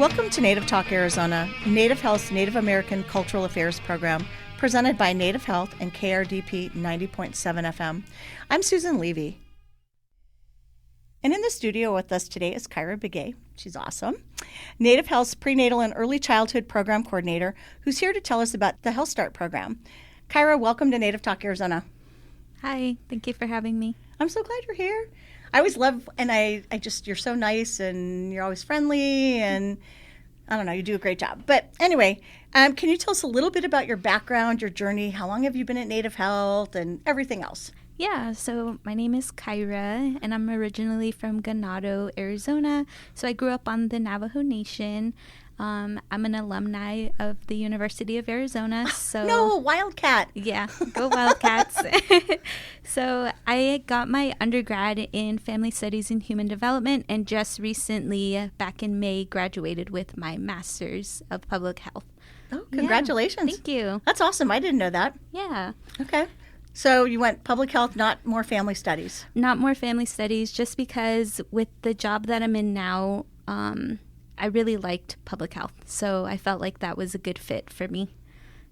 Welcome to Native Talk Arizona, Native Health's Native American Cultural Affairs program, presented by Native Health and KRDP 90.7 FM. I'm Susan Levy. And in the studio with us today is Kaira Begay. She's awesome. Native Health's Prenatal and Early Childhood Program Coordinator, who's here to tell us about the Health Start program. Kaira, welcome to Native Talk Arizona. Hi, thank you for having me. I'm so glad you're here. I always love, and I just, you're so nice and you're always friendly and I don't know, you do a great job. But anyway, can you tell us a little bit about your background, your journey? How long have you been at Native Health and everything else? Yeah, so my name is Kaira, and I'm originally from Ganado, Arizona. So I grew up on the Navajo Nation. I'm an alumni of the University of Arizona. So No, Wildcat. Yeah, go Wildcats. So I got my undergrad in Family Studies and Human Development, and just recently, back in May, graduated with my Master's of Public Health. Oh, congratulations. Yeah, thank you. That's awesome. I didn't know that. Yeah. Okay. So you went public health, not more family studies. Not more family studies, just because with the job that I'm in now, I really liked public health. So I felt like that was a good fit for me.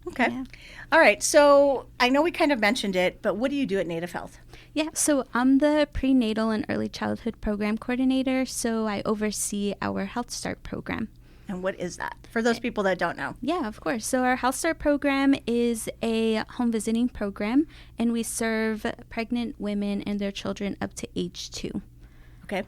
Okay. Yeah. All right. So I know we kind of mentioned it, but what do you do at Native Health? Yeah, so I'm the Prenatal and Early Childhood Program Coordinator, so I oversee our Health Start program. And what is that for those people that don't know? Yeah, of course. So our Health Start program is a home visiting program, and we serve pregnant women and their children up to age 2. Okay.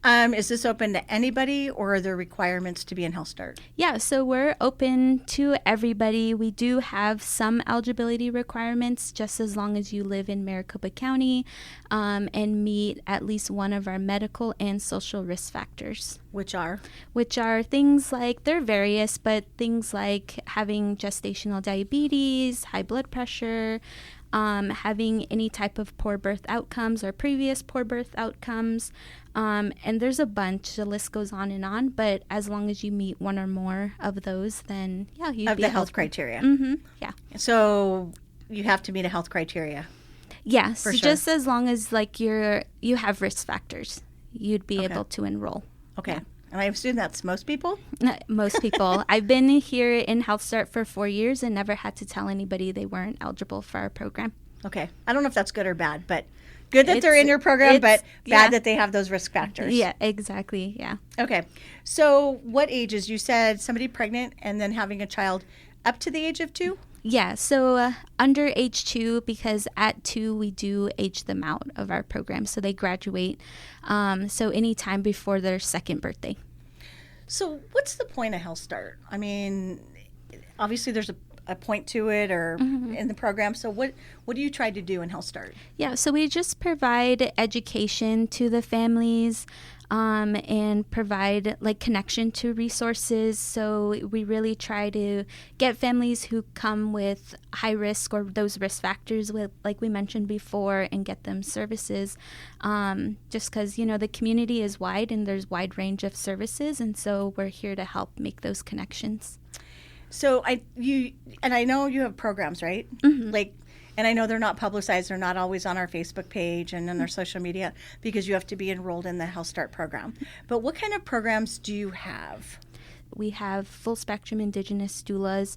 Is this open to anybody, or are there requirements to be in Health Start? Yeah, so we're open to everybody. We do have some eligibility requirements, just as long as you live in Maricopa County and meet at least one of our medical and social risk factors. Which are? Which are things like, they're various, but things like having gestational diabetes, high blood pressure, having any type of poor birth outcomes or previous poor birth outcomes. And there's a bunch. The list goes on, but as long as you meet one or more of those, then yeah, you'd of be the health eligible. criteria. Mm-hmm. Yeah. So you have to meet a health criteria. Yes, For sure. just as long as like you have risk factors, you'd be able to enroll. Okay. Yeah. And I assume that's most people? Most people. I've been here in Health Start for 4 years and never had to tell anybody they weren't eligible for our program. Okay. I don't know if that's good or bad, but good that they're in your program, but bad that they have those risk factors. Yeah, exactly. Yeah. Okay. So what ages? You said somebody pregnant and then having a child up to the age of 2? Yeah, so under age 2, because at 2 we do age them out of our program, so they graduate. So anytime before their second birthday. So what's the point of Health Start? I mean, obviously there's a point to it or in the program. So what do you try to do in Health Start? Yeah, so we just provide education to the families and provide like connection to resources. So we really try to get families who come with high risk or those risk factors with, like we mentioned before, and get them services. Just because, the community is wide and there's wide range of services. And so we're here to help make those connections. So I know you have programs, right? And I know they're not publicized. They're not always on our Facebook page and on our social media because you have to be enrolled in the Health Start program. But what kind of programs do you have? We have full spectrum Indigenous doulas.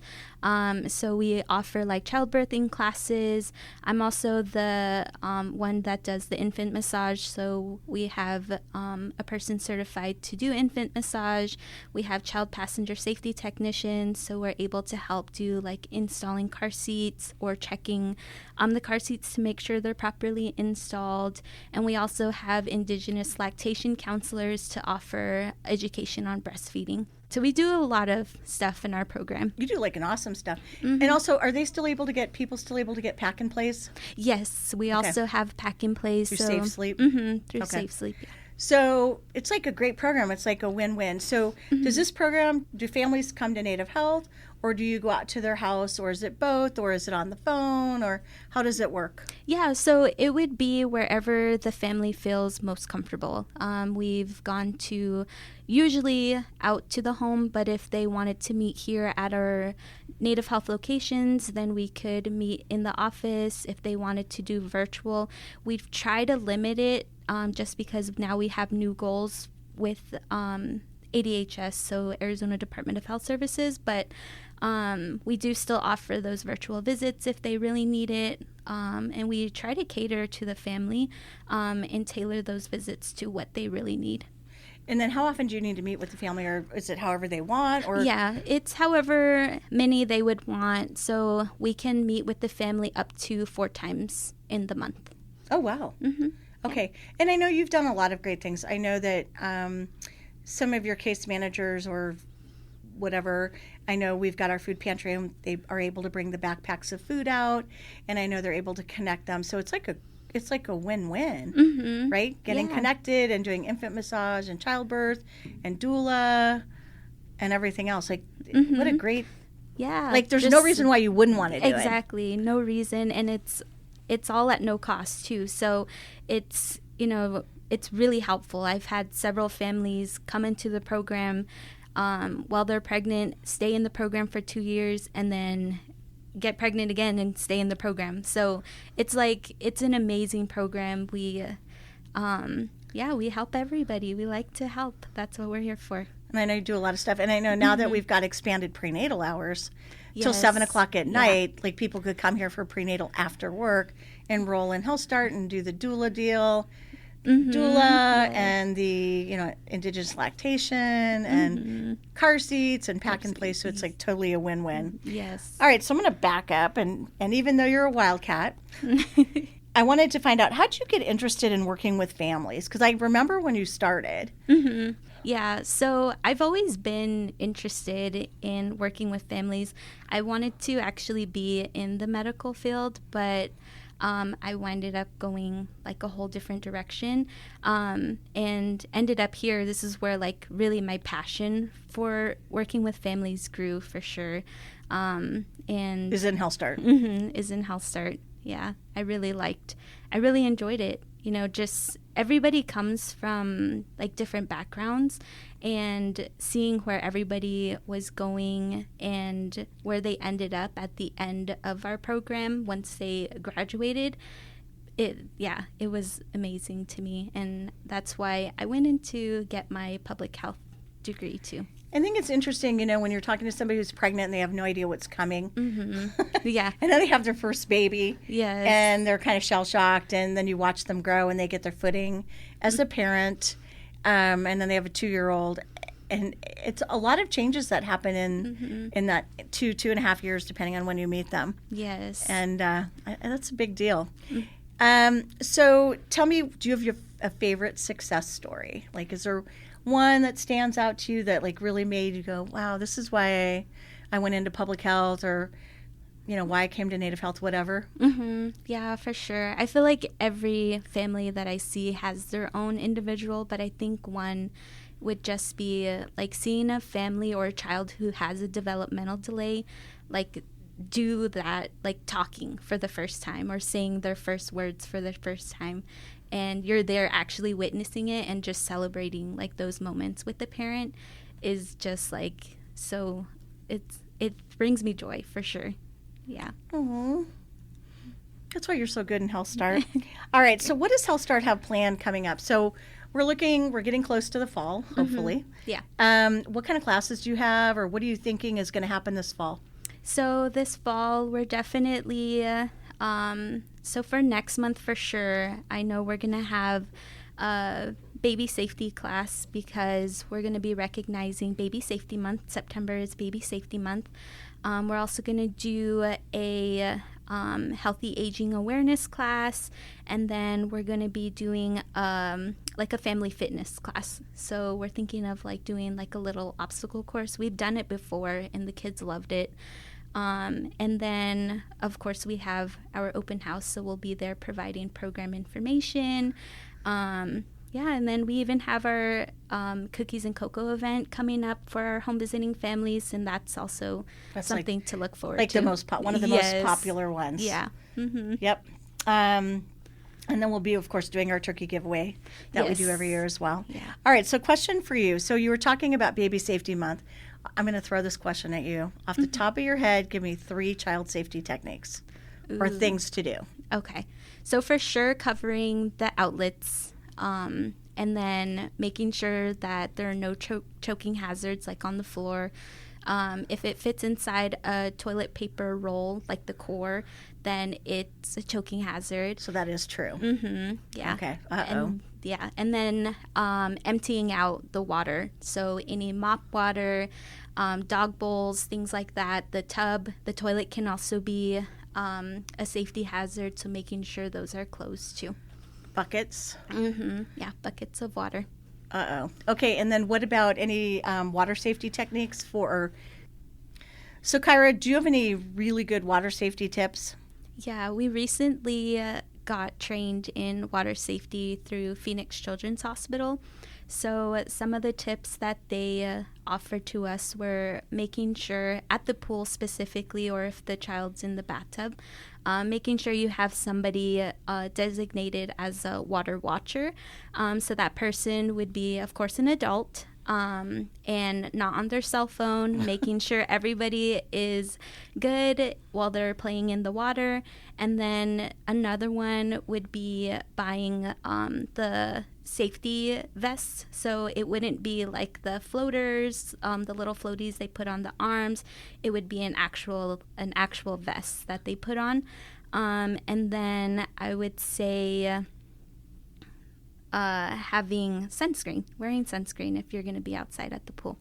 So we offer like childbirthing classes. I'm also the one that does the infant massage. So we have a person certified to do infant massage. We have child passenger safety technicians. So we're able to help do like installing car seats or checking the car seats to make sure they're properly installed. And we also have Indigenous lactation counselors to offer education on breastfeeding. So we do a lot of stuff in our program. You do like an awesome stuff. And also, are they still able to get pack and plays? Yes, we also have pack and plays. Through Safe Sleep? Through Safe Sleep, yeah. So it's like a great program. It's like a win-win. So does this program, do families come to Native Health, or do you go out to their house, or is it both, or is it on the phone, or how does it work? Yeah, so it would be wherever the family feels most comfortable. We've gone to usually out to the home, but if they wanted to meet here at our Native Health locations, then we could meet in the office. If they wanted to do virtual, we've tried to limit it just because now we have new goals with ADHS, so Arizona Department of Health Services, but we do still offer those virtual visits if they really need it. And we try to cater to the family and tailor those visits to what they really need. And then how often do you need to meet with the family, or is it however they want? Or Yeah, it's however many they would want. So we can meet with the family up to 4 times in the month. Oh, wow. Mm-hmm. Okay. And I know you've done a lot of great things. I know that some of your case managers or whatever, I know we've got our food pantry and they are able to bring the backpacks of food out, and I know they're able to connect them. So it's like a win-win, Mm-hmm. right? Getting connected and doing infant massage and childbirth and doula and everything else. Like, Mm-hmm. what a great, Yeah. like, there's no reason why you wouldn't want to do it. Exactly. No reason. And it's all at no cost too. So it's, it's really helpful. I've had several families come into the program while they're pregnant, stay in the program for 2 years, and then get pregnant again and stay in the program. So it's an amazing program. We help everybody. We like to help. That's what we're here for. And I know you do a lot of stuff. And I know now that we've got expanded prenatal hours till Yes. 7 o'clock at night, like people could come here for prenatal after work, enroll in Health Start and do the doula deal. Doula and the indigenous lactation and car seats and pack and play, so it's like totally a win-win. Yes. All right, so I'm going to back up, and even though you're a wildcat, I wanted to find out, how'd you get interested in working with families? Because I remember when you started. Mm-hmm. Yeah, so I've always been interested in working with families. I wanted to actually be in the medical field, but I ended up going like a whole different direction and ended up here. This is where like really my passion for working with families grew for sure. And Is in Health Start. Mm-hmm, is in Health Start. Yeah, I really enjoyed it. Just everybody comes from like different backgrounds, and seeing where everybody was going and where they ended up at the end of our program once they graduated, it was amazing to me. And that's why I went in to get my public health degree too. I think it's interesting, when you're talking to somebody who's pregnant and they have no idea what's coming. Mm-hmm. Yeah. And then they have their first baby. Yes. And they're kind of shell-shocked, and then you watch them grow and they get their footing as a parent. And then they have a 2-year-old. And it's a lot of changes that happen in that 2.5 years, depending on when you meet them. Yes. And that's a big deal. So tell me, do you have a favorite success story? Like, is there one that stands out to you that like really made you go, wow, this is why I went into public health, or why I came to Native Health, whatever? Mm-hmm. Yeah, for sure. I feel like every family that I see has their own individual, but I think one would just be like seeing a family or a child who has a developmental delay, like do that, like talking for the first time or saying their first words for the first time. And you're there actually witnessing it and just celebrating like those moments with the parent is just like, so it brings me joy for sure. Yeah. Aww. That's why you're so good in Health Start. All right. So what does Health Start have planned coming up? So we're getting close to the fall, hopefully. Yeah. What kind of classes do you have, or what are you thinking is going to happen this fall? So this fall, we're definitely, so for next month for sure, I know we're going to have a baby safety class because we're going to be recognizing Baby Safety Month. September is Baby Safety Month. We're also going to do a healthy aging awareness class, and then we're going to be doing like a family fitness class. So we're thinking of like doing like a little obstacle course. We've done it before and the kids loved it. And then, of course, we have our open house, so we'll be there providing program information. And then we even have our cookies and cocoa event coming up for our home visiting families, and that's also something to look forward to. Like the one of the most popular ones. Yeah. Mm-hmm. Yep. And then we'll be, of course, doing our turkey giveaway that we do every year as well. Yeah. All right, so question for you. So you were talking about Baby Safety Month. I'm going to throw this question at you. Off the top of your head, give me 3 child safety techniques or things to do. Okay. So for sure, covering the outlets and then making sure that there are no choking hazards like on the floor. If it fits inside a toilet paper roll, like the core, then it's a choking hazard. So that is true. Mm-hmm. Yeah. Okay. And then emptying out the water. So any mop water, dog bowls, things like that. The tub, the toilet can also be a safety hazard. So making sure those are closed too. Buckets. Mm-hmm. Yeah, buckets of water. Okay, and then what about any water safety techniques for... So, Kaira, do you have any really good water safety tips? Yeah, we recently got trained in water safety through Phoenix Children's Hospital. So some of the tips that they offered to us were making sure at the pool specifically, or if the child's in the bathtub, making sure you have somebody designated as a water watcher. So that person would be, of course, an adult. And not on their cell phone, making sure everybody is good while they're playing in the water. And then another one would be buying the safety vests. So it wouldn't be like the floaters, the little floaties they put on the arms. It would be an actual vest that they put on. And then I would say wearing sunscreen if you're going to be outside at the pool.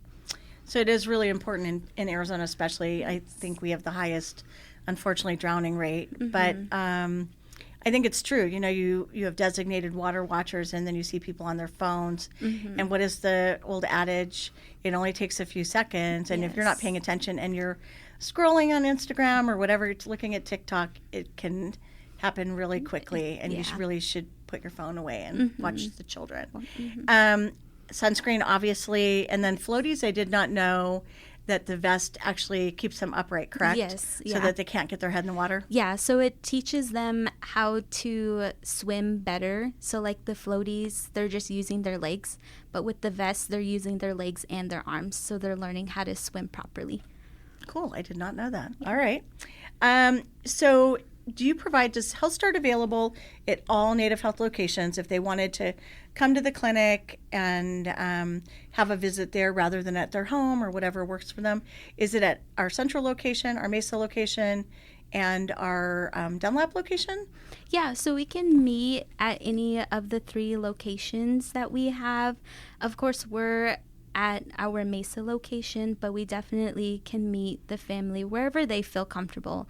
So it is really important in Arizona, especially. I think we have the highest, unfortunately, drowning rate. Mm-hmm. But I think it's true. You know, you have designated water watchers, and then you see people on their phones. Mm-hmm. And what is the old adage? It only takes a few seconds. And if you're not paying attention and you're scrolling on Instagram or whatever, it's looking at TikTok, it can happen really quickly. And you really should put your phone away and watch the children. Mm-hmm. Sunscreen, obviously, and then floaties. I did not know that the vest actually keeps them upright, correct? Yes. So that they can't get their head in the water? Yeah, so it teaches them how to swim better. So like the floaties, they're just using their legs. But with the vest, they're using their legs and their arms. So they're learning how to swim properly. Cool. I did not know that. All right. So does Health Start available at all Native Health locations if they wanted to come to the clinic and have a visit there rather than at their home or whatever works for them? Is it at our central location, our Mesa location, and our Dunlap location? Yeah, so we can meet at any of the 3 locations that we have. Of course, we're at our Mesa location, but we definitely can meet the family wherever they feel comfortable.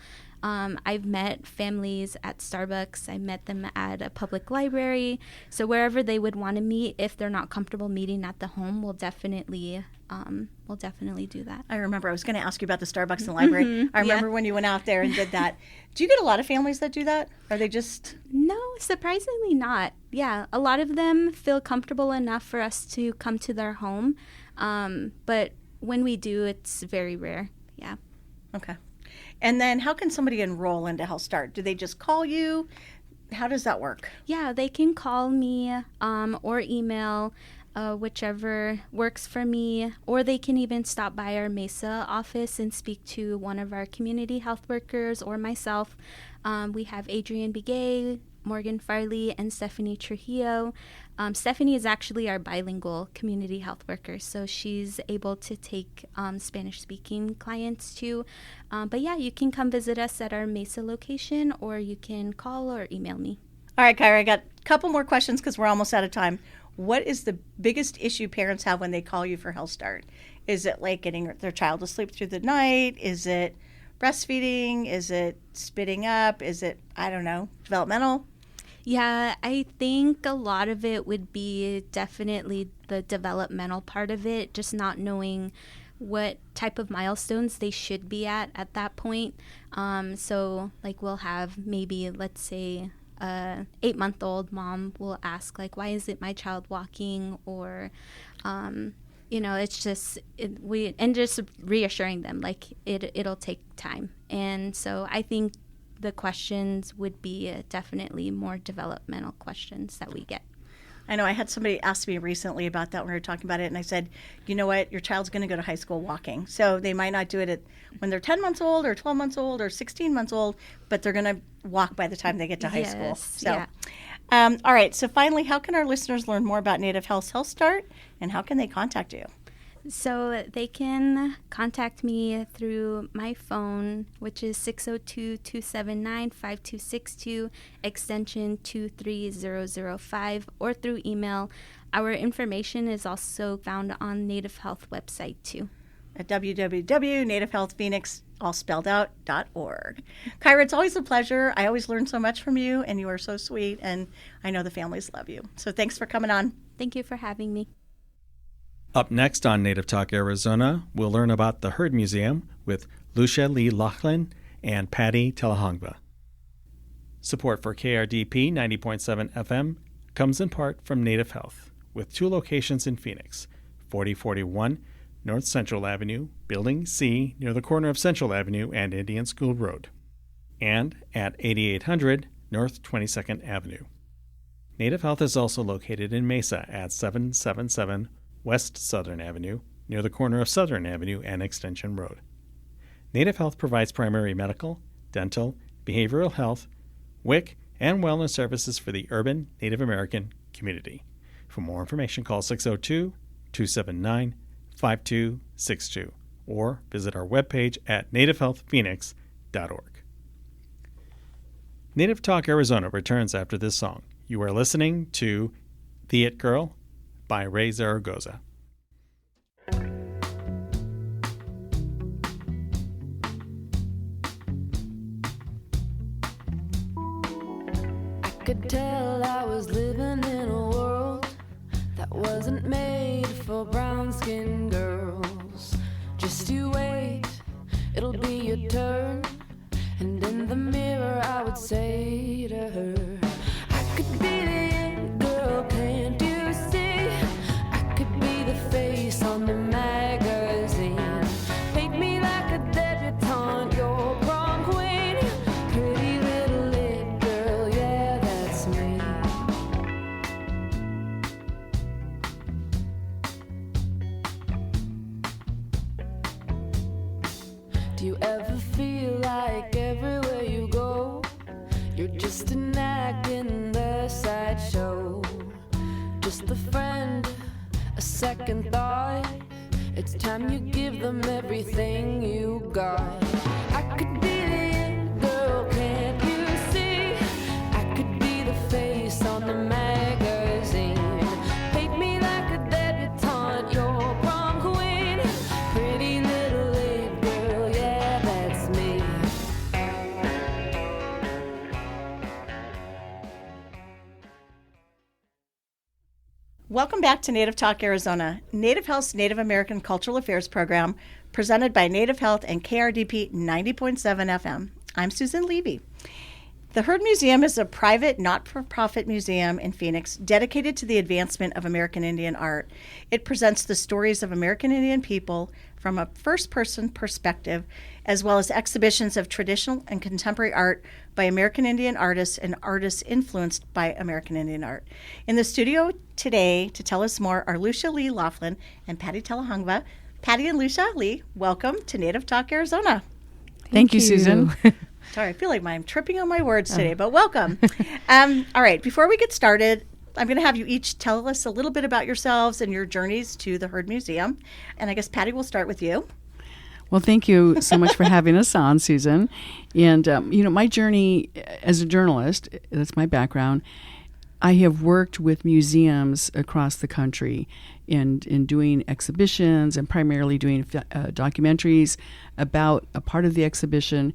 I've met families at Starbucks. I met them at a public library. So wherever they would want to meet, if they're not comfortable meeting at the home, we'll definitely do that. I remember I was going to ask you about the Starbucks in the library. Mm-hmm. I remember when you went out there and did that. Do you get a lot of families that do that? Are they just... No, surprisingly not. Yeah, a lot of them feel comfortable enough for us to come to their home. But when we do, it's very rare. Yeah. Okay. And then how can somebody enroll into Health Start? Do they just call you? How does that work? Yeah, they can call me or email, whichever works for me. Or they can even stop by our Mesa office and speak to one of our community health workers or myself. We have Adrienne Begay, Morgan Farley, and Stephanie Trujillo. Stephanie is actually our bilingual community health worker, so she's able to take Spanish-speaking clients too. But yeah, you can come visit us at our Mesa location, or you can call or email me. All right, Kaira, I got a couple more questions because we're almost out of time. What is the biggest issue parents have when they call you for Health Start? Is it like getting their child to sleep through the night? Is it breastfeeding? Is it spitting up? Is it, I don't know, developmental? Yeah, I think a lot of it would be definitely the developmental part of it, just not knowing what type of milestones they should be at that point. So like we'll have maybe, let's say, 8-month-old mom will ask like, why isn't my child walking? Or, it's just, just reassuring them like it'll take time. And so I think the questions would be definitely more developmental questions that we get. I know I had somebody ask me recently about that when we were talking about it, and I said, you know what, your child's going to go to high school walking. So they might not do it when they're 10 months old or 12 months old or 16 months old, but they're going to walk by the time they get to high school. So, All right, so finally, how can our listeners learn more about Native Health's Health Start, and how can they contact you? So they can contact me through my phone, which is 602-279-5262, extension 23005, or through email. Our information is also found on Native Health website too. At www.nativehealthphoenix, all spelled out, .org. Kaira, it's always a pleasure. I always learn so much from you, and you are so sweet, and I know the families love you. So thanks for coming on. Thank you for having me. Up next on Native Talk Arizona, we'll learn about the Heard Museum with Lucia Lee Laughlin and Patty Telehongva. Support for KRDP 90.7 FM comes in part from Native Health, with 2 locations in Phoenix, 4041 North Central Avenue, Building C, near the corner of Central Avenue and Indian School Road, and at 8800 North 22nd Avenue. Native Health is also located in Mesa at 777 West Southern Avenue, near the corner of Southern Avenue and Extension Road. Native Health provides primary medical, dental, behavioral health, WIC, and wellness services for the urban Native American community. For more information, call 602-279-5262 or visit our webpage at nativehealthphoenix.org. Native Talk Arizona returns after this song. You are listening to The It Girl by Ray Zaragoza. I could tell I was living in a world that wasn't made for brown-skinned girls. Just you wait, it'll be your turn. And in the mirror I would say to her, I could be the it girl, can't you see? I could be the face on the magazine. Paint me like a debutante, your prom queen. Pretty little it girl, yeah, that's me. Do you ever feel like everywhere you go, you're just an act in the sideshow? Just a friend, a second thought. It's time you give them everything you got. I could be the it girl, can't you see? I could be the face on the magazine. Paint me like a debutante, your prom queen. Pretty little it girl, yeah, that's me. Welcome back to Native Talk Arizona, Native Health's Native American Cultural Affairs program, presented by Native Health and KRDP 90.7 FM. I'm Susan Levy. The Heard Museum is a private, not-for-profit museum in Phoenix dedicated to the advancement of American Indian art. It presents the stories of American Indian people from a first-person perspective, as well as exhibitions of traditional and contemporary art by American Indian artists and artists influenced by American Indian art. In the studio today to tell us more are Lucia Lee Laughlin and Patty Telehongva. Patty and Lucia Lee, welcome to Native Talk Arizona. Thank you, Susan. Sorry, I feel like I'm tripping on my words today, but welcome. All right, before we get started, I'm going to have you each tell us a little bit about yourselves and your journeys to the Heard Museum. And I guess, Patty, we'll start with you. Well, thank you so much for having us on, Susan. And, my journey as a journalist, that's my background. I have worked with museums across the country in doing exhibitions and primarily doing documentaries about a part of the exhibition.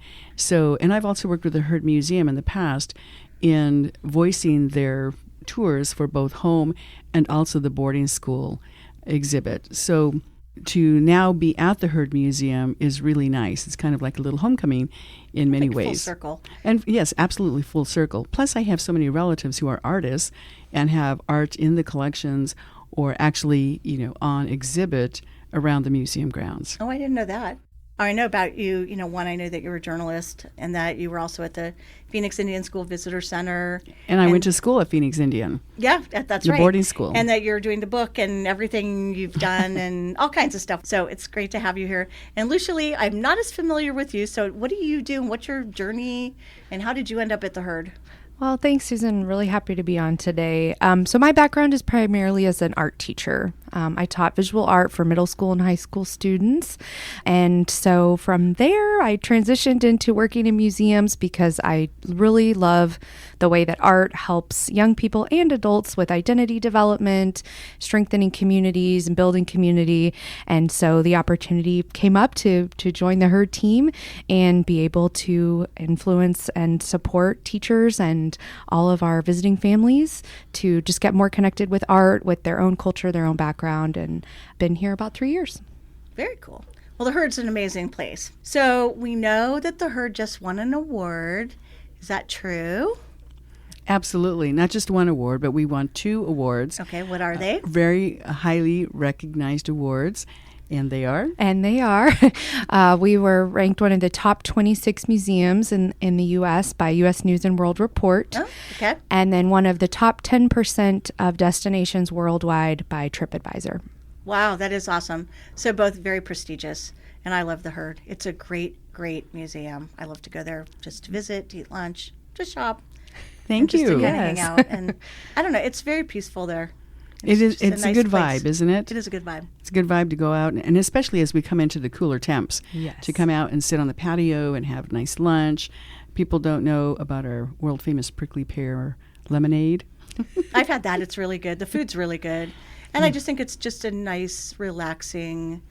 And I've also worked with the Heard Museum in the past in voicing their tours for both home and also the boarding school exhibit. So to now be at the Heard Museum is really nice. It's kind of like a little homecoming in many ways. Full circle. And yes, absolutely full circle. Plus, I have so many relatives who are artists and have art in the collections or actually, on exhibit around the museum grounds. Oh, I didn't know that. I know about you, one, I know that you were a journalist and that you were also at the Phoenix Indian School Visitor Center. And I went to school at Phoenix Indian. Yeah, that's the right. Boarding school. And that you're doing the book and everything you've done and all kinds of stuff. So it's great to have you here. And Lucia Lee, I'm not as familiar with you. So what do you do and what's your journey and how did you end up at the Heard? Well, thanks, Susan. Really happy to be on today. So my background is primarily as an art teacher. I taught visual art for middle school and high school students. And so from there, I transitioned into working in museums because I really love the way that art helps young people and adults with identity development, strengthening communities and building community. And so the opportunity came up to join the HERD team and be able to influence and support teachers and all of our visiting families to just get more connected with art, with their own culture, their own background, and been here about 3 years. Very cool. Well, the HERD's an amazing place. So we know that the HERD just won an award. Is that true? Absolutely. Not just one award, but we won 2 awards. Okay, what are they? Very highly recognized awards. And they are? And they are. We were ranked one of the top 26 museums in the U.S. by U.S. News and World Report. Oh, okay. And then one of the top 10% of destinations worldwide by TripAdvisor. Wow, that is awesome. So both very prestigious. And I love the HERD. It's a great, great museum. I love to go there just to visit, to eat lunch, to shop. Thank just you. to kind of hang out. And I don't know, it's very peaceful there. It's nice a good place. vibe, isn't it? It is a good vibe. It's a good vibe to go out, and especially as we come into the cooler temps, Yes. to come out and sit on the patio and have nice lunch. People don't know about our world-famous prickly pear lemonade. I've had that. It's really good. The food's really good. And I just think it's just a nice, relaxing,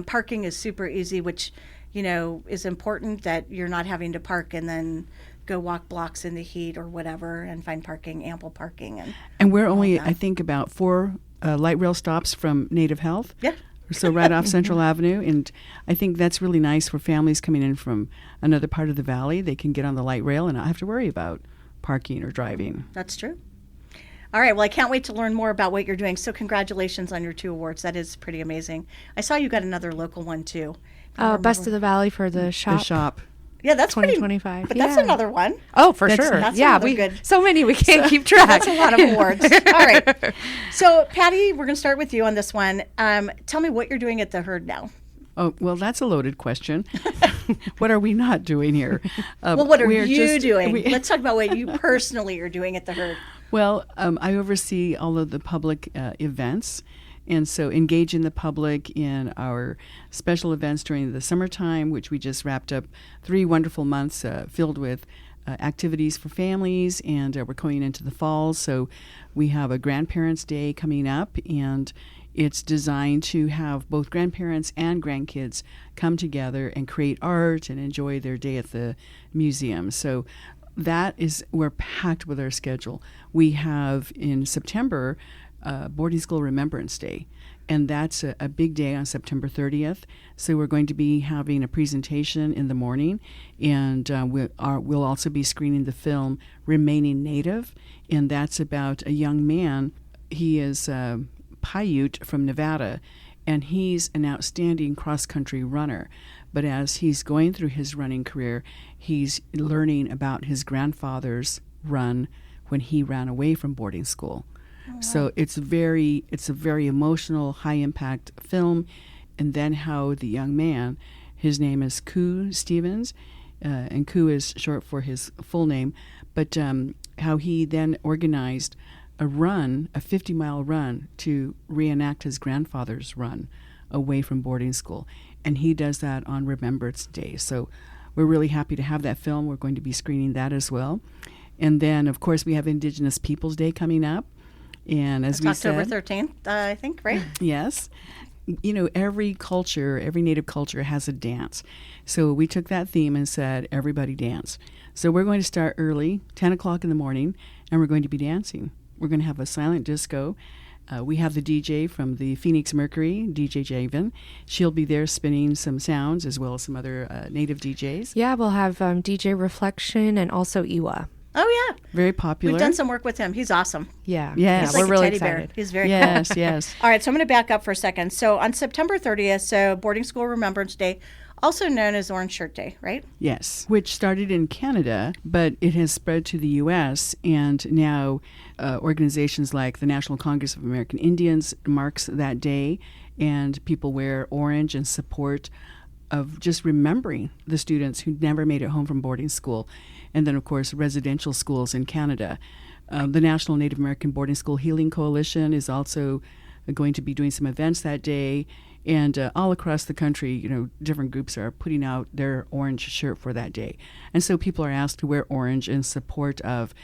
parking is super easy, which, is important that you're not having to park and then go walk blocks in the heat or whatever and find parking, ample parking. And we're only, I think, about 4 light rail stops from Native Health. Yeah. So right off Central Avenue. And I think that's really nice for families coming in from another part of the valley. They can get on the light rail and not have to worry about parking or driving. That's true. All right. Well, I can't wait to learn more about what you're doing. So congratulations on your 2 awards. That is pretty amazing. I saw you got another local one, too. Best of the Valley for the shop. The shop. Yeah, that's pretty. 2025. But that's another one. Oh, for That's- sure. that's Yeah, another good- so many we can't keep track. That's a lot of awards. All right. So, Patty, we're going to start with you on this one. Tell me what you're doing at the HERD now. Oh, well, that's a loaded question. What are we not doing here? Well, what are we're you just- doing? we- Let's talk about what you personally are doing at the HERD. Well, I oversee all of the public events, and so engage in the public in our special events during the summertime, which we just wrapped up 3 wonderful months filled with activities for families, and we're going into the fall. So we have a Grandparents' Day coming up, and it's designed to have both grandparents and grandkids come together and create art and enjoy their day at the museum. So we're packed with our schedule. We have in September Boarding School Remembrance Day, and that's a big day on September 30th. So we're going to be having a presentation in the morning, and we'll also be screening the film Remaining Native, and that's about a young man. He is Paiute from Nevada, and he's an outstanding cross-country runner. But as he's going through his running career, he's learning about his grandfather's run when he ran away from boarding school. Oh, wow. So it's a very emotional, high-impact film. And then how the young man, his name is Koo Stevens, and Koo is short for his full name, but how he then organized a 50-mile run to reenact his grandfather's run away from boarding school. And he does that on Remembrance Day. So we're really happy to have that film. We're going to be screening that as well. And then, of course, we have Indigenous Peoples Day coming up. And as It's we October said, 13th, I think, right? Yes. Every culture, every Native culture has a dance. So we took that theme and said, everybody dance. So we're going to start early, 10 o'clock in the morning, and we're going to be dancing. We're going to have a silent disco. We have the DJ from the Phoenix Mercury, DJ Javen. She'll be there spinning some sounds as well as some other Native DJs. Yeah, we'll have DJ Reflection and also Iwa. Oh, yeah. Very popular. We've done some work with him. He's awesome. Yeah. Yes. He's We're like really a teddy bear. excited. He's very Yes, cool. yes. All right, so I'm going to back up for a second. So on September 30th, so Boarding School Remembrance Day, also known as Orange Shirt Day, right? Yes, which started in Canada, but it has spread to the U.S., and now organizations like the National Congress of American Indians marks that day, and people wear orange and support of just remembering the students who never made it home from boarding school. And then, of course, residential schools in Canada. The National Native American Boarding School Healing Coalition is also going to be doing some events that day. And all across the country, different groups are putting out their orange shirt for that day. And so people are asked to wear orange in support of.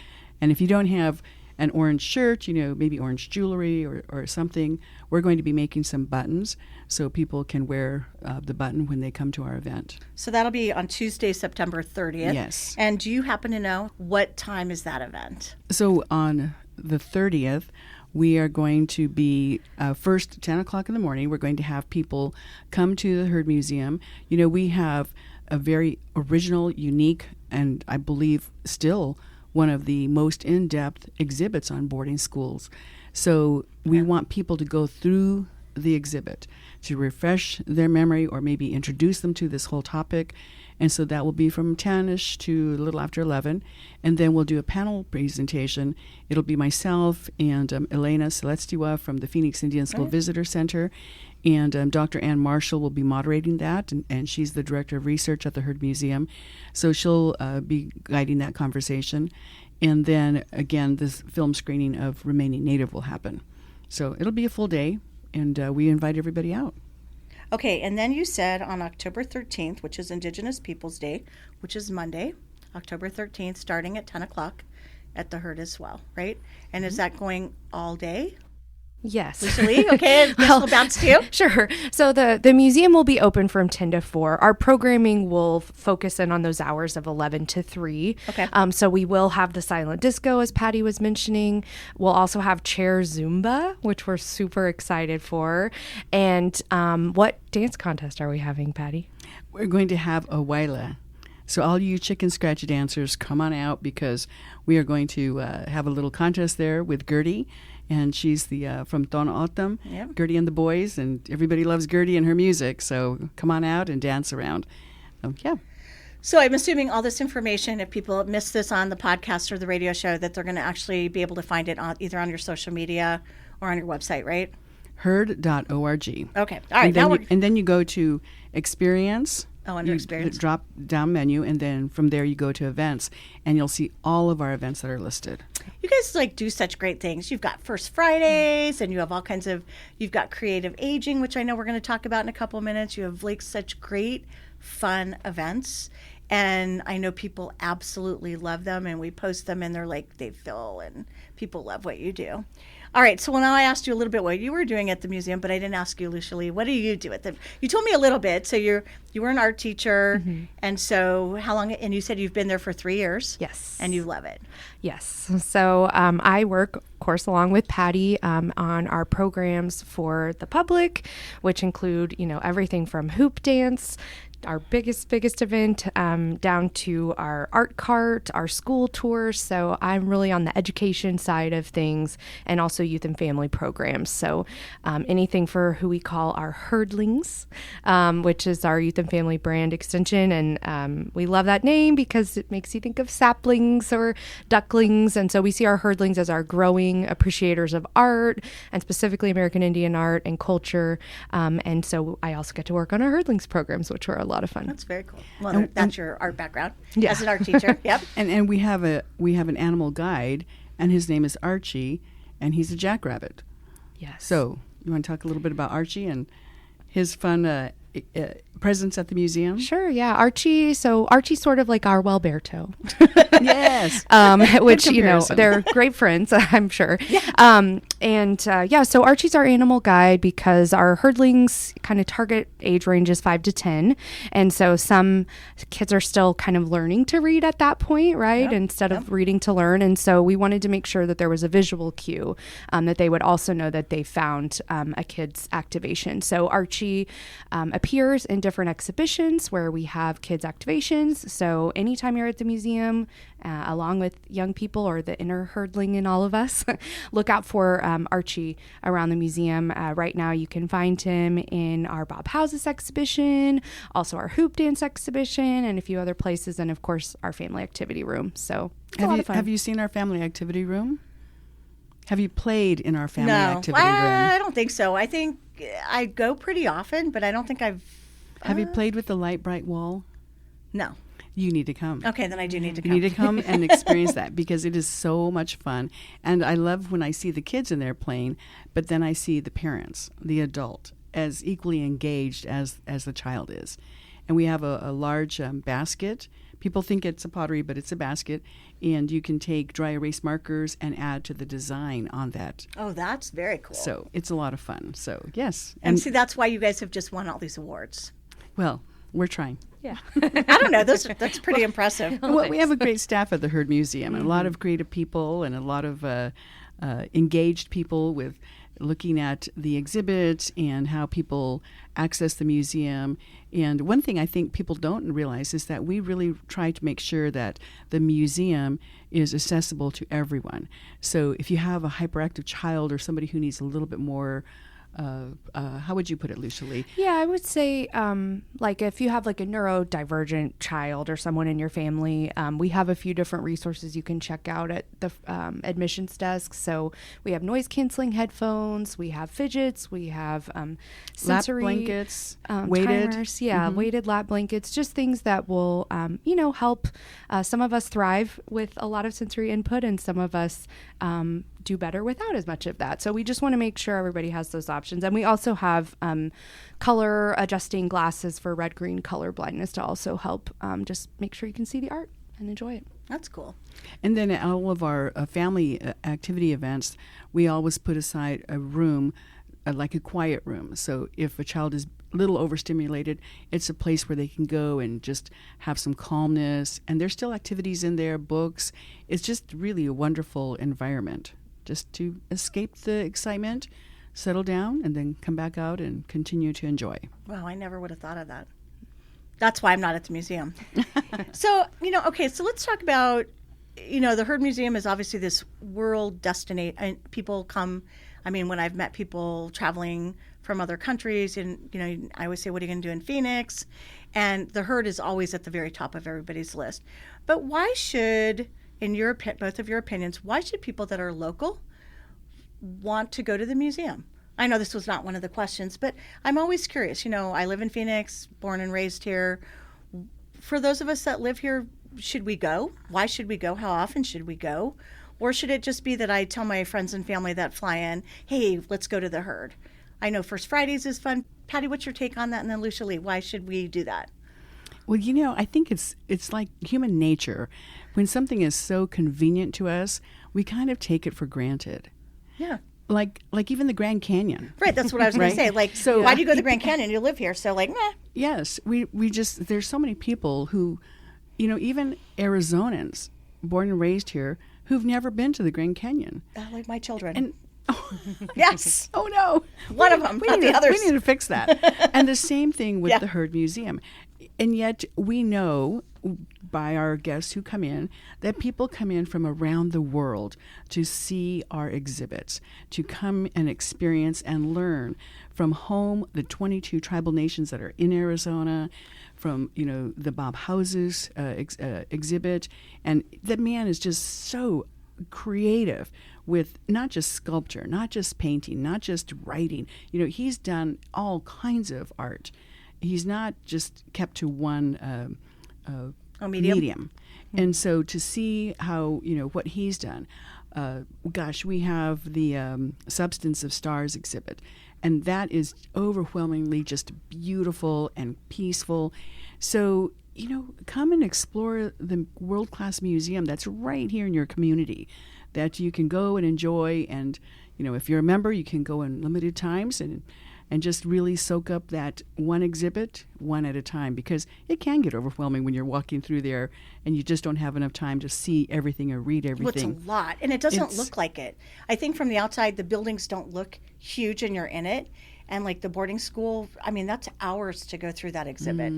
And if you don't have an orange shirt, maybe orange jewelry or something, we're going to be making some buttons so people can wear the button when they come to our event. So that'll be on Tuesday, September 30th. Yes. And do you happen to know what time is that event? So on the 30th, we are going to be, first 10 o'clock in the morning, we're going to have people come to the Heard Museum. We have a very original, unique, and I believe still one of the most in-depth exhibits on boarding schools. So we want people to go through the exhibit to refresh their memory or maybe introduce them to this whole topic. And so that will be from 10-ish to a little after 11. And then we'll do a panel presentation. It'll be myself and Elena Celestia from the Phoenix Indian School Visitor Center. And Dr. Ann Marshall will be moderating that, and she's the Director of Research at the Heard Museum. So she'll be guiding that conversation. And then, again, this film screening of Remaining Native will happen. So it'll be a full day, and we invite everybody out. Okay, and then you said on October 13th, which is Indigenous Peoples Day, which is Monday, October 13th, starting at 10 o'clock at the Heard as well, right? And is that going all day? Yes. Usually, okay, we'll bounce to you. Sure. So the museum will be open from 10 to 4. Our programming will focus in on those hours of 11 to 3. Okay. So we will have the silent disco, as Patty was mentioning. We'll also have chair Zumba, which we're super excited for. And what dance contest are we having, Patty? We're going to have a waila. So all you chicken scratch dancers, come on out because we are going to have a little contest there with Gertie. And she's the from Tono Otam, Yep. Gertie and the Boys, and everybody loves Gertie and her music. So come on out and dance around. Yeah. So I'm assuming all this information, if people miss this on the podcast or the radio show, that they're going to actually be able to find it either on your social media or on your website, right? Heard.org. Okay. All right. And then you go to Experience. Under Experience. The drop down menu, and then from there you go to Events, and you'll see all of our events that are listed. You guys do such great things. You've got First Fridays, and you have all kinds of. You've got creative aging, which I know we're going to talk about in a couple of minutes. You have such great, fun events, and I know people absolutely love them. And we post them, and they fill, and people love what you do. All right, so now I asked you a little bit what you were doing at the museum, but I didn't ask you, Lucia Lee, what do you do at the? You told me a little bit. So you were an art teacher, and so how long? And you said you've been there for 3 years. Yes. And you love it. Yes. So I work, of course, along with Patty on our programs for the public, which include, everything from hoop dance, our biggest event, down to our art cart, our school tours. So I'm really on the education side of things, and also youth and family programs. So anything for who we call our herdlings, which is our youth and family brand extension. And we love that name because it makes you think of saplings or ducklings. And so we see our herdlings as our growing appreciators of art, and specifically American Indian art and culture. And so I also get to work on our herdlings programs, which are a lot of fun. That's very cool. Well, that's your art background Yeah. as an art teacher. Yep. And we have an animal guide, and his name is Archie, and he's a jackrabbit. Yes. So you want to talk a little bit about Archie and his fun presence at the museum? Sure, yeah. Archie's sort of like our Welberto. Yes. Which, Good comparison. they're great friends, I'm sure. Yeah. So Archie's our animal guide because our herdlings kind of target age ranges 5 to 10. And so some kids are still kind of learning to read at that point, right? Yep. Instead of reading to learn. And so we wanted to make sure that there was a visual cue, that they would also know that they found a kid's activation. So Archie appears in different exhibitions where we have kids activations. So anytime you're at the museum, along with young people or the inner herdling in all of us, look out for Archie around the museum. Right now you can find him in our Bob Houses exhibition, also our hoop dance exhibition, and a few other places, and of course our family activity room. So it's a lot of fun. Have you seen our family activity room? Have you played in our family No, activity room? I don't think so. I think I go pretty often, but I don't think I've Have you played with the light bright wall? No. You need to come. Okay, then I do need to You come. need to come and experience that because it is so much fun. And I love when I see the kids in there playing, but then I see the parents, the adult, as equally engaged as the child is. And we have a large basket. People think it's a pottery, but it's a basket. And you can take dry erase markers and add to the design on that. Oh, that's very cool. So it's a lot of fun. So, yes. And see, that's why you guys have just won all these awards. Well, we're trying. Yeah. I don't know. That's pretty impressive. Well, we have a great staff at the Heard Museum, and a lot of creative people and a lot of engaged people with looking at the exhibits and how people access the museum. And one thing I think people don't realize is that we really try to make sure that the museum is accessible to everyone. So if you have a hyperactive child or somebody who needs a little bit more how would you put it, Lucia Lee? Yeah, I would say like if you have like a neurodivergent child or someone in your family, we have a few different resources you can check out at the admissions desk. So we have noise canceling headphones, we have fidgets, we have sensory lap blankets, weighted timers, weighted lap blankets, just things that will help. Some of us thrive with a lot of sensory input, and some of us do better without as much of that. So we just want to make sure everybody has those options. And we also have color adjusting glasses for red-green color blindness to also help just make sure you can see the art and enjoy it. That's cool. And then at all of our family activity events, we always put aside a room, like a quiet room. So if a child is a little overstimulated, it's a place where they can go and just have some calmness. And there's still activities in there, books. It's just really a wonderful environment just to escape the excitement, settle down, and then come back out and continue to enjoy. Wow, I never would have thought of that. That's why I'm not at the museum. So, so let's talk about, the Heard Museum is obviously this world destination. And people come, when I've met people traveling from other countries, and, I always say, what are you going to do in Phoenix? And the Heard is always at the very top of everybody's list. But why should, in both of your opinions, why should people that are local want to go to the museum? I know this was not one of the questions, but I'm always curious. I live in Phoenix, born and raised here. For those of us that live here, should we go? Why should we go? How often should we go? Or should it just be that I tell my friends and family that fly in, hey, let's go to the Heard? I know First Fridays is fun. Patty, what's your take on that? And then Lucia Lee, why should we do that? Well, I think it's like human nature. When something is so convenient to us, we kind of take it for granted. Yeah. Like even the Grand Canyon. Right, that's what I was going to say. Like, so why do you go to the Grand Canyon? You live here, so meh. Yes, we just, there's so many people who, even Arizonans, born and raised here, who've never been to the Grand Canyon. Like my children. And yes. Oh no. One of them, not the others. We need to fix that. And the same thing with the Heard Museum. And yet we know by our guests who come in that people come in from around the world to see our exhibits, to come and experience and learn from home, the 22 tribal nations that are in Arizona, from the Bob Houses exhibit. And that man is just so creative with not just sculpture, not just painting, not just writing. He's done all kinds of art. He's not just kept to one medium. And so to see how, what he's done, we have the Substance of Stars exhibit, and that is overwhelmingly just beautiful and peaceful. So, come and explore the world-class museum that's right here in your community that you can go and enjoy. And, if you're a member, you can go in limited times and just really soak up that one exhibit one at a time, because it can get overwhelming when you're walking through there and you just don't have enough time to see everything or read everything. Well, it's a lot, and it doesn't look like it. I think from the outside, the buildings don't look huge and you're in it. And like the boarding school, that's hours to go through that exhibit.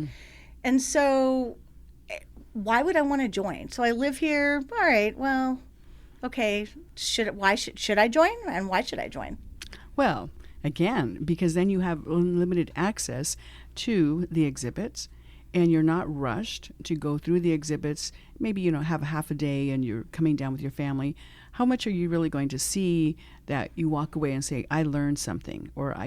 And so why would I want to join? So I live here. All right, well, okay. Should I join? And why should I join? Well, again, because then you have unlimited access to the exhibits, and you're not rushed to go through the exhibits. Maybe, have a half a day and you're coming down with your family. How much are you really going to see that you walk away and say, I learned something, or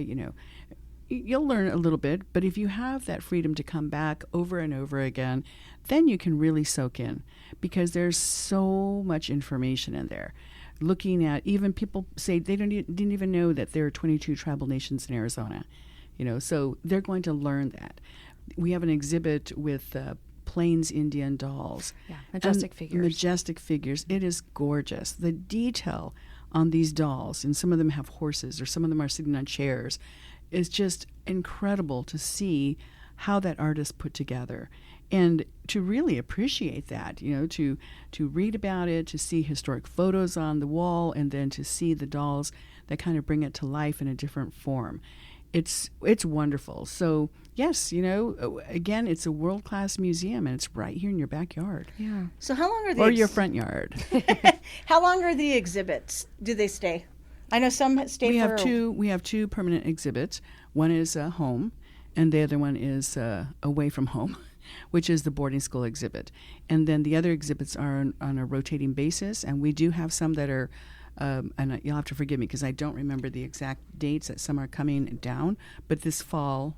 you'll learn a little bit, but if you have that freedom to come back over and over again, then you can really soak in, because there's so much information in there. Looking at, even people say they didn't even know that there are 22 tribal nations in Arizona, so they're going to learn that. We have an exhibit with Plains Indian dolls. Yeah, majestic figures. Majestic figures. It is gorgeous. The detail on these dolls, and some of them have horses, or some of them are sitting on chairs, is just incredible to see how that artist put together. And to really appreciate that, to read about it, to see historic photos on the wall, and then to see the dolls that kind of bring it to life in a different form. It's wonderful. So yes, again, it's a world-class museum, and it's right here in your backyard. Yeah. So how long are or your front yard? How long are the exhibits? Do they stay? I know some stay we for... We have two permanent exhibits. One is home, and the other one is away from home, which is the boarding school exhibit. And then the other exhibits are on a rotating basis, and we do have some that are, and you'll have to forgive me because I don't remember the exact dates that some are coming down, but this fall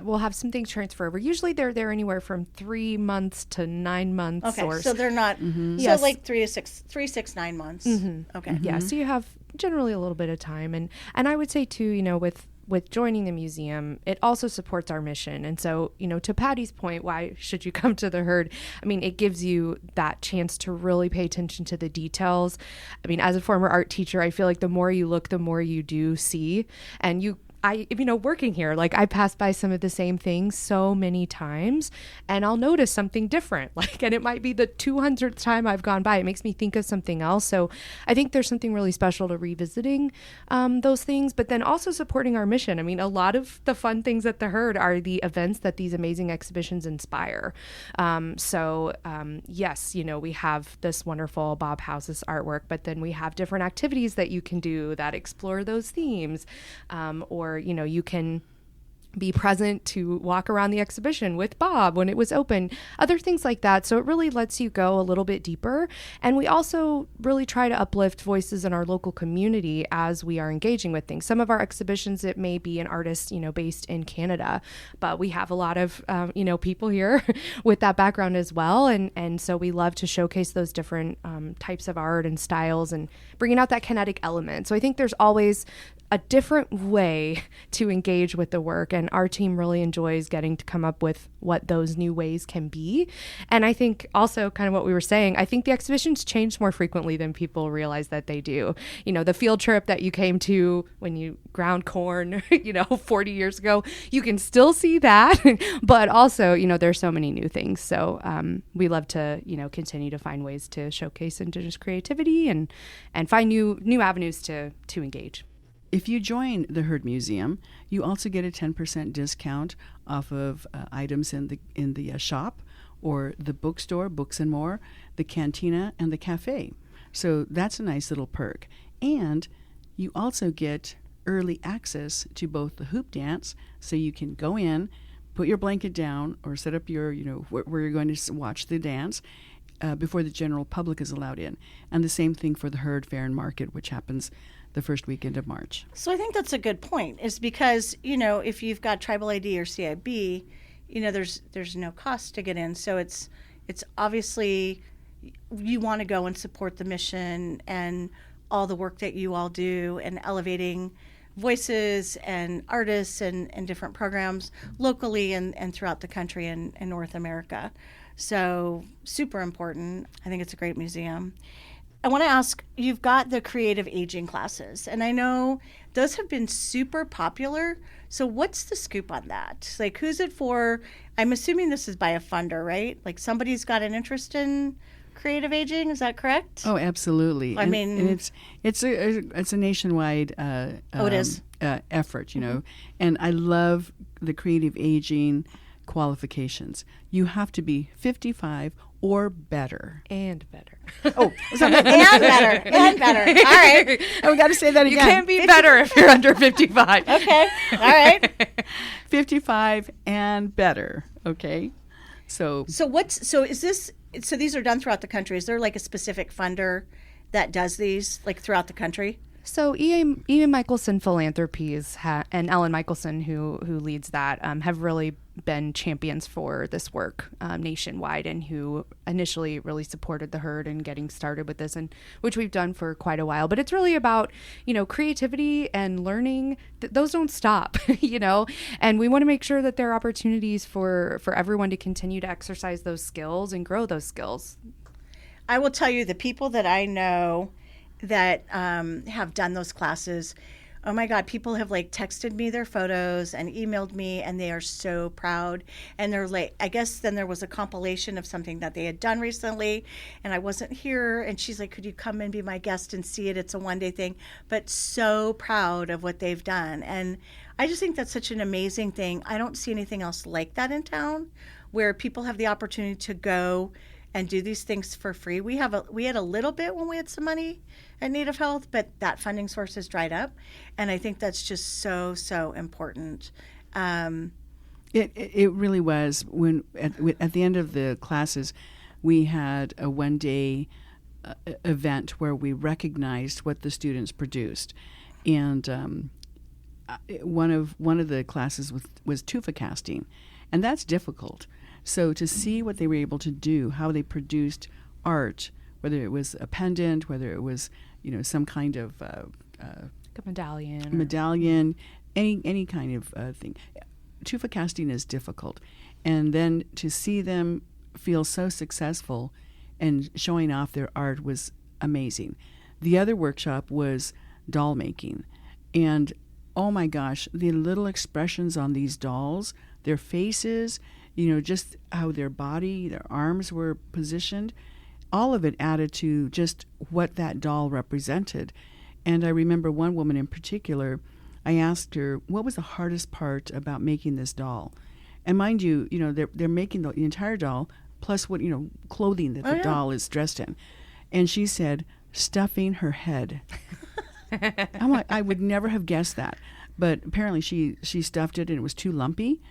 we'll have some things transfer over. Usually they're there anywhere from 3 months to 9 months. Okay, so they're not, Yes. like 3, 6, 9 months. Mm-hmm. Okay. Yeah, so you have generally a little bit of time. And I would say too, with joining the museum, it also supports our mission. And so, to Patty's point, why should you come to the herd? I mean, it gives you that chance to really pay attention to the details. I mean, as a former art teacher, I feel like the more you look, the more you do see. And working here, like I pass by some of the same things so many times, and I'll notice something different. And it might be the 200th time I've gone by. It makes me think of something else. So I think there's something really special to revisiting those things, but then also supporting our mission. I mean, a lot of the fun things at the herd are the events that these amazing exhibitions inspire. Yes, we have this wonderful Bob House's artwork, but then we have different activities that you can do that explore those themes, or you can be present to walk around the exhibition with Bob when it was open, other things like that. So it really lets you go a little bit deeper. And we also really try to uplift voices in our local community as we are engaging with things. Some of our exhibitions, it may be an artist, based in Canada, but we have a lot of, people here with that background as well. And so we love to showcase those different types of art and styles and bringing out that kinetic element. So I think there's always a different way to engage with the work, and our team really enjoys getting to come up with what those new ways can be. And I think also kind of what we were saying, I think the exhibitions change more frequently than people realize that they do. The field trip that you came to when you ground corn, 40 years ago, you can still see that, but also, there's so many new things. So we love to, continue to find ways to showcase Indigenous creativity and find new avenues to engage. If you join the Herd Museum, you also get a 10% discount off of items in the shop, or the bookstore, Books and More, the cantina, and the cafe. So that's a nice little perk. And you also get early access to both the hoop dance, so you can go in, put your blanket down, or set up your, where you're going to watch the dance before the general public is allowed in. And the same thing for the Herd Fair and Market, which happens the first weekend of March. So I think that's a good point, is because, if you've got tribal ID or CIB, there's no cost to get in. So it's obviously you want to go and support the mission and all the work that you all do and elevating voices and artists and different programs locally and throughout the country and North America. So super important. I think it's a great museum. I want to ask, you've got the creative aging classes, and I know those have been super popular. So what's the scoop on that? Like, who's it for? I'm assuming this is by a funder, right? Like somebody's got an interest in creative aging. Is that correct? Oh, absolutely. And it's a nationwide it is effort, And I love the creative aging qualifications. You have to be 55 or better. And better. Oh, and better. And better. All right. Oh, we got to say that again. You can't be better if you're under 55. Okay. All right. 55 and better. Okay. So these are done throughout the country. Is there like a specific funder that does these like throughout the country? So Ian Michelson Philanthropies and Ellen Michelson, who leads that, have really been champions for this work nationwide, and who initially really supported the herd in getting started with this, and which we've done for quite a while. But it's really about, creativity and learning. Those don't stop, and we want to make sure that there are opportunities for everyone to continue to exercise those skills and grow those skills. I will tell you, the people that I know that have done those classes, oh my God, people have texted me their photos and emailed me, and they are so proud. And they're I guess then there was a compilation of something that they had done recently, and I wasn't here, and she's like, could you come and be my guest and see it? It's a one-day thing, but so proud of what they've done. And I just think that's such an amazing thing. I don't see anything else like that in town, where people have the opportunity to go and do these things for free. We had a little bit when we had some money at Native Health, but that funding source has dried up, and I think that's just so important. It really was. When at the end of the classes, we had a one-day event where we recognized what the students produced, and one of the classes was tufa casting, and that's difficult. So to see what they were able to do, how they produced art, whether it was a pendant, whether it was some kind of Like a medallion, any kind of thing. Tufa casting is difficult, and then to see them feel so successful and showing off their art was amazing. The other workshop was doll making, and oh my gosh, the little expressions on these dolls, their faces, just how their body, their arms were positioned, all of it added to just what that doll represented. And I remember one woman in particular, I asked her, what was the hardest part about making this doll? And mind you, they're making the entire doll, plus what, clothing that the doll is dressed in. And she said, stuffing her head. I'm like, I would never have guessed that. But apparently she stuffed it and it was too lumpy.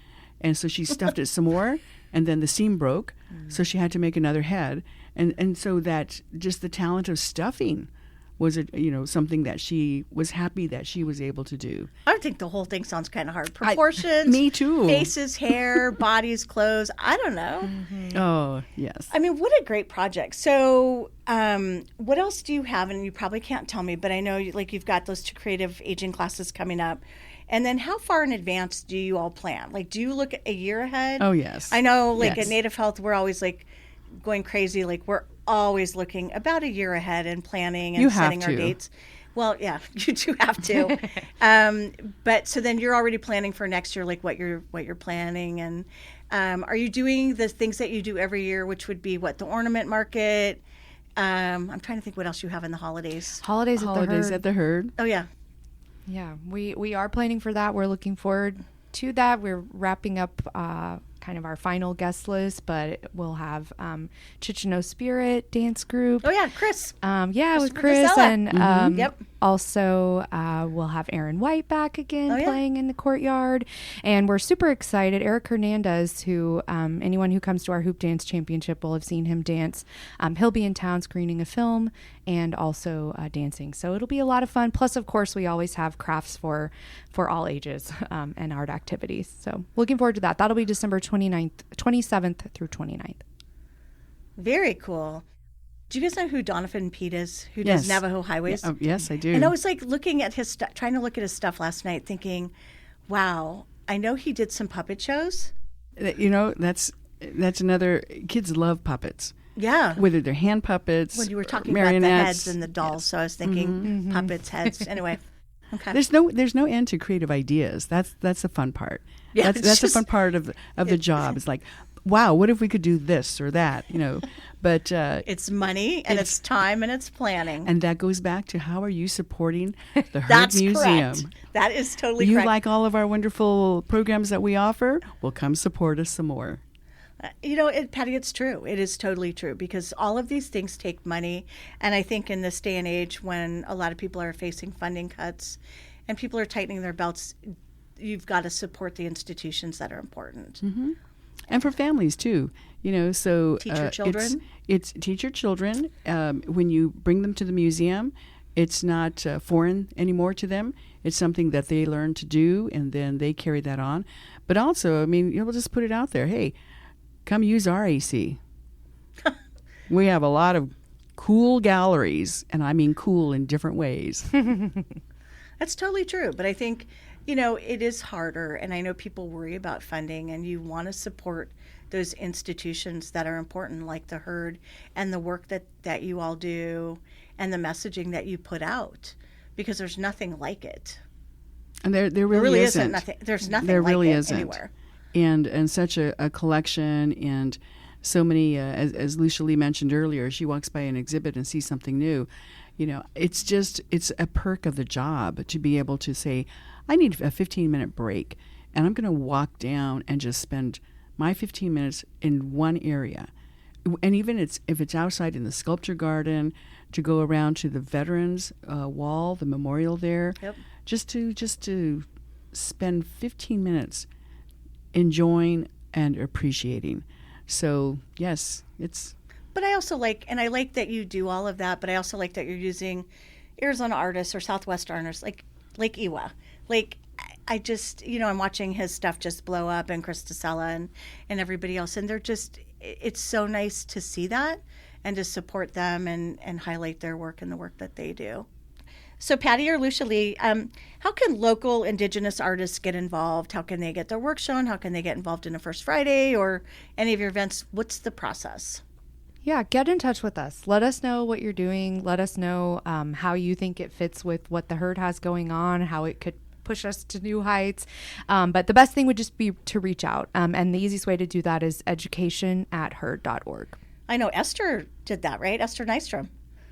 And so she stuffed it some more, and then the seam broke, so she had to make another head. And so that just the talent of stuffing was something that she was happy that she was able to do. I think the whole thing sounds kind of hard. Proportions, me too. Faces, hair, bodies, clothes. I don't know. Mm-hmm. Oh, yes. I mean, what a great project. So what else do you have? And you probably can't tell me, but I know you've got those 2 creative aging classes coming up. And then how far in advance do you all plan? Do you look a year ahead? Oh, yes. I know, yes. At Native Health, we're always, going crazy. We're always looking about a year ahead and planning and setting our dates. Well, yeah, you do have to. But so then you're already planning for next year, what you're planning. And are you doing the things that you do every year, which would be the ornament market? I'm trying to think what else you have in the holidays. Holidays at the herd. Oh, yeah. Yeah, we are planning for that. We're looking forward to that. We're wrapping up kind of our final guest list, but we'll have Chicheno Spirit dance group. Oh yeah, Chris. With Chris, and yep. Also we'll have Aaron White back again playing in the courtyard, and we're super excited. Eric Hernandez, who anyone who comes to our Hoop Dance Championship will have seen him dance. He'll be in town screening a film and also dancing, so it'll be a lot of fun. Plus, of course, we always have crafts for all ages and art activities. So looking forward to that. That'll be December 27th through 29th. Very cool. Do you guys know who Donovan Pete is, who does Navajo Highways? Yeah, yes, I do. And I was looking at his trying to look at his stuff last night, thinking, wow, I know he did some puppet shows. That's another, kids love puppets. Yeah. Whether they're hand puppets, when you were talking about the heads and the dolls, so I was thinking puppets, heads. Anyway, okay. There's no end to creative ideas. That's the fun part. Yeah, that's the fun part of the job. It's wow, what if we could do this or that? But it's money and it's time and it's planning. And that goes back to how are you supporting the Herd Museum? Correct. That is totally you correct. You like all of our wonderful programs that we offer? Well, come support us some more. Patty, it's true. It is totally true, because all of these things take money. And I think in this day and age when a lot of people are facing funding cuts and people are tightening their belts, you've got to support the institutions that are important. Mm-hmm. And for families too, so teach your children. It's teach your children. When you bring them to the museum, it's not foreign anymore to them. It's something that they learn to do, and then they carry that on. But also, I mean, we'll just put it out there. Hey, come use our AC. We have a lot of cool galleries, and I mean cool in different ways. That's totally true. But I think, it is harder, and I know people worry about funding, and you want to support those institutions that are important, like the Herd, and the work that you all do, and the messaging that you put out, because there's nothing like it. And there really isn't. There's nothing there like really it isn't. Anywhere. And such a collection, and so many, as Lucia Lee mentioned earlier, she walks by an exhibit and sees something new. It's a perk of the job to be able to say, I need a 15-minute break, and I'm going to walk down and just spend my 15 minutes in one area. And even if it's outside in the sculpture garden, to go around to the Veterans Wall, the memorial there, yep. just to spend 15 minutes enjoying and appreciating. So, yes, it's... But I also like that you do all of that, but I also like that you're using Arizona artists or Southwest artists, like Iwa. Like, I just, I'm watching his stuff just blow up, and Chris DeSella and everybody else, and they're just, it's so nice to see that and to support them and highlight their work and the work that they do. So Patty or Lucia Lee, how can local Indigenous artists get involved? How can they get their work shown? How can they get involved in a First Friday or any of your events? What's the process? Yeah, get in touch with us. Let us know what you're doing. Let us know how you think it fits with what the Herd has going on, how it could push us to new heights. But the best thing would just be to reach out. And the easiest way to do that is education@herd.org. I know Esther did that, right? Esther Nystrom.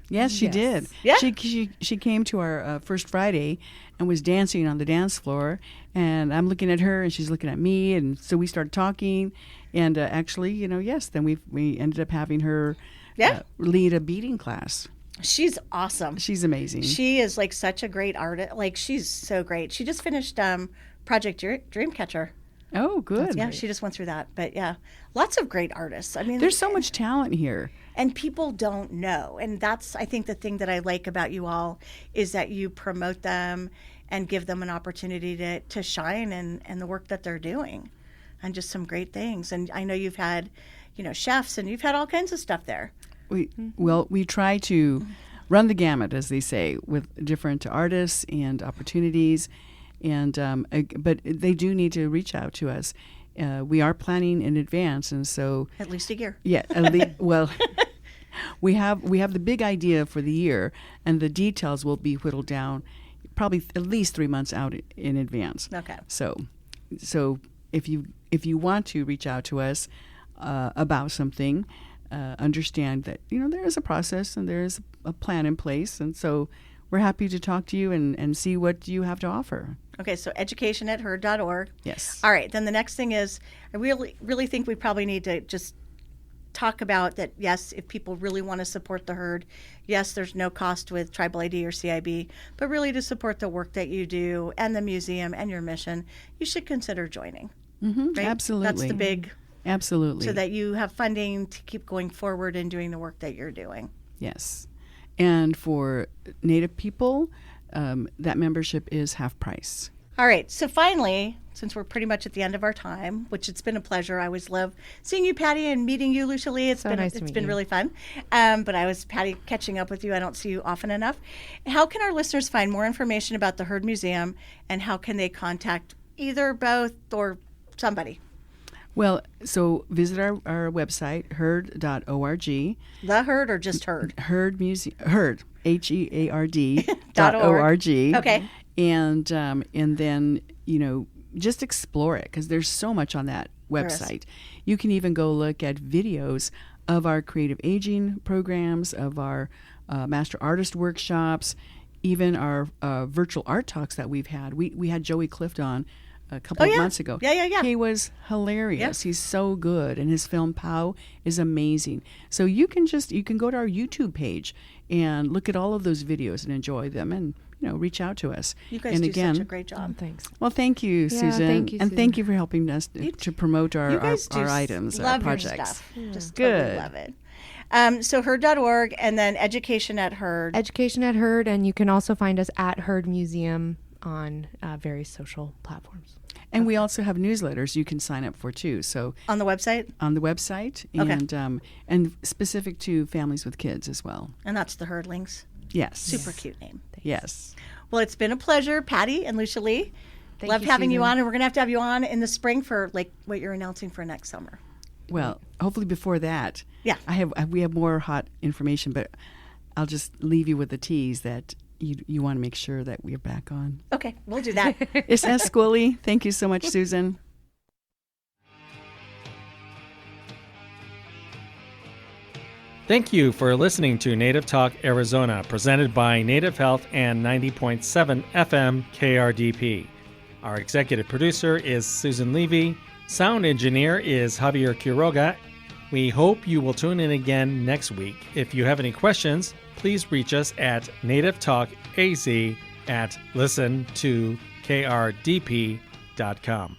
Yes, she did. Yeah. She came to our First Friday and was dancing on the dance floor. And I'm looking at her, and she's looking at me. And so we started talking. And actually, yes, then we ended up having her lead a beading class. She's awesome. She's amazing. She is like such a great artist. Like, she's so great. She just finished Project Dreamcatcher. Oh, good. Yeah, she just went through that. But yeah, lots of great artists. I mean, there's so much talent here. And people don't know. And that's, I think, the thing that I like about you all is that you promote them and give them an opportunity to shine in the work that they're doing, and just some great things. And I know you've had, chefs, and you've had all kinds of stuff there. We try to run the gamut, as they say, with different artists and opportunities. And but they do need to reach out to us. We are planning in advance, and so at least a year. Yeah, well, we have the big idea for the year, and the details will be whittled down probably at least 3 months out in advance. Okay. So if you want to reach out to us about something, understand that there is a process and there is a plan in place, and so we're happy to talk to you and see what you have to offer. Okay, so education@herd.org. Yes. All right, then the next thing is, I really think we probably need to just talk about that, yes, if people really want to support the Herd, yes, there's no cost with Tribal ID or CIB, but really to support the work that you do and the museum and your mission, you should consider joining. Mm-hmm, right? Absolutely. That's the big... Absolutely. So that you have funding to keep going forward and doing the work that you're doing. Yes. And for Native people, that membership is half price. All right. So finally, since we're pretty much at the end of our time, which it's been a pleasure. I always love seeing you, Patty, and meeting you, Lucia Lee. It's been really fun. But Patty, catching up with you. I don't see you often enough. How can our listeners find more information about the Herd Museum, and how can they contact either, both, or somebody? Well, so visit our website, herd.org. The Herd or just Herd? Herd Museum, Herd, HEARD .org. .org. Okay. And then, just explore it, because there's so much on that website. You can even go look at videos of our creative aging programs, of our master artist workshops, even our virtual art talks that we've had. We had Joey Clift on a couple of months ago. Yeah. He was hilarious. Yeah. He's so good, and his film Pow is amazing. So you can go to our YouTube page and look at all of those videos and enjoy them, and reach out to us. You guys do such a great job. Thanks. Well, thank you, Susan. Thank you, and thank you for helping us to promote our you guys items, love our projects. your stuff. Just Good. totally love it. So herd.org and then education at herd. Education at Herd, and you can also find us at Herd Museum on various social platforms. And we also have newsletters you can sign up for too. So On the website? on the website, and specific to families with kids as well. And that's the Herdlings. Yes. Super cute name. Yes. Well, it's been a pleasure, Patty and Lucia Lee. Thank Loved you, having you Susan. on, and we're going to have you on in the spring for like what you're announcing for next summer. Well, hopefully before that. Yeah. We have more hot information, but I'll just leave you with the tease that you want to make sure that we're back on. Okay, we'll do that. It's Scully. Thank you so much, Susan. Thank you for listening to Native Talk Arizona, presented by Native Health and 90.7 FM KRDP. Our executive producer is Susan Levy. Sound engineer is Javier Quiroga. We hope you will tune in again next week. If you have any questions, please reach us at nativetalkaz@listen2krdp.com.